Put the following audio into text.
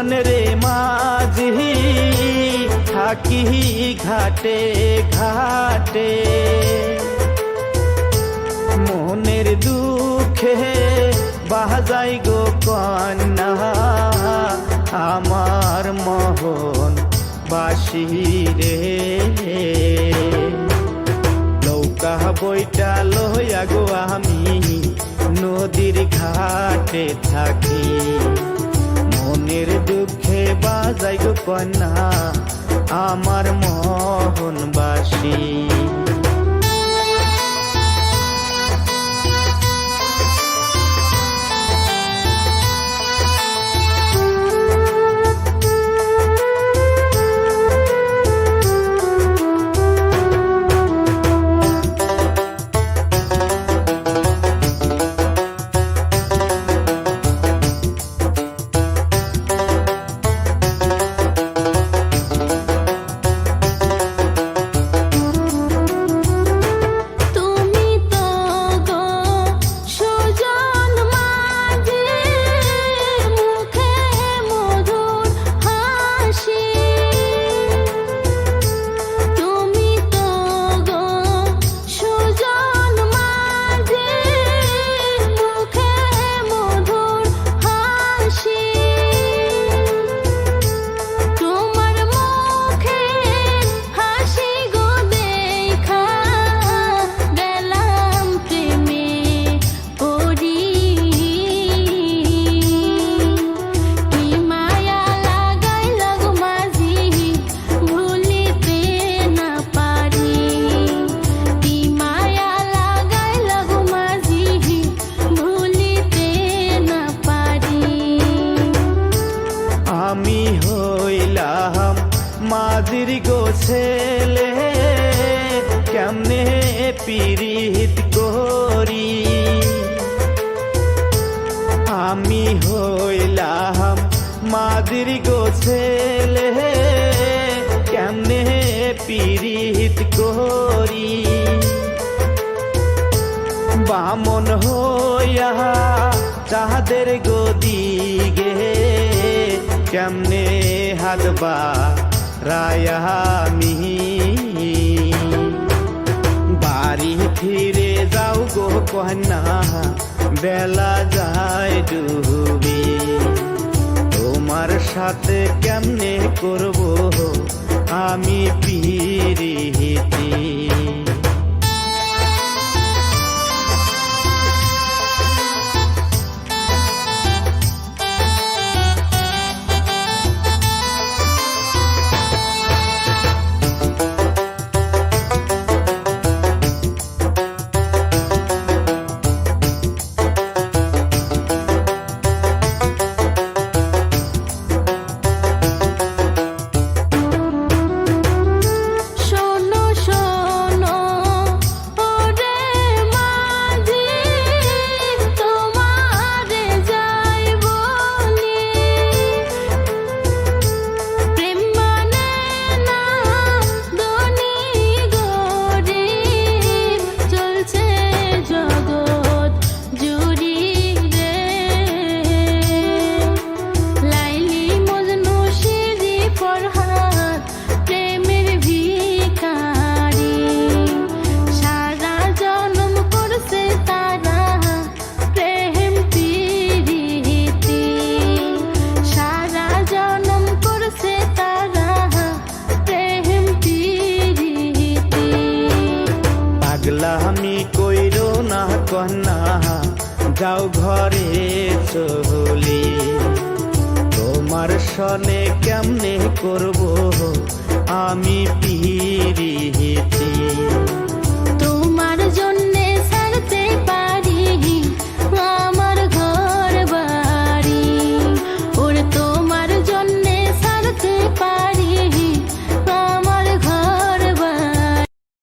মনরে মাঝি থাকি ঘাটে ঘাটে, মনের দুঃখে বাজাই গো কন্যা আমার মোহন বাসি রে। নৌকা বইটা লইয়া গো আমি নদীর ঘাটে থাকি, মনের দুঃখে বাজাই গো কন্যা আমার মোহন বাসি। আমি হইলাম মাঝির গো ছেলে, কেমনে পীড়িত করি। আমি হইলাম মাঝির গো ছেলে, কেমনে পীড়িত করি। বামন হইয়া তাহাদের গদিগে কেমনে হাতবা রায়ামি। বাড়ি ফিরে যাও গো কন্যা বেলা যায় ডুবি, তোমার সাথে কেমনে করব আমি পিরিতি। পাগলামি কইরো না কন্যা যাও ঘরে চলি, তোমার সনে কেমনে করব আমি পিরিতি।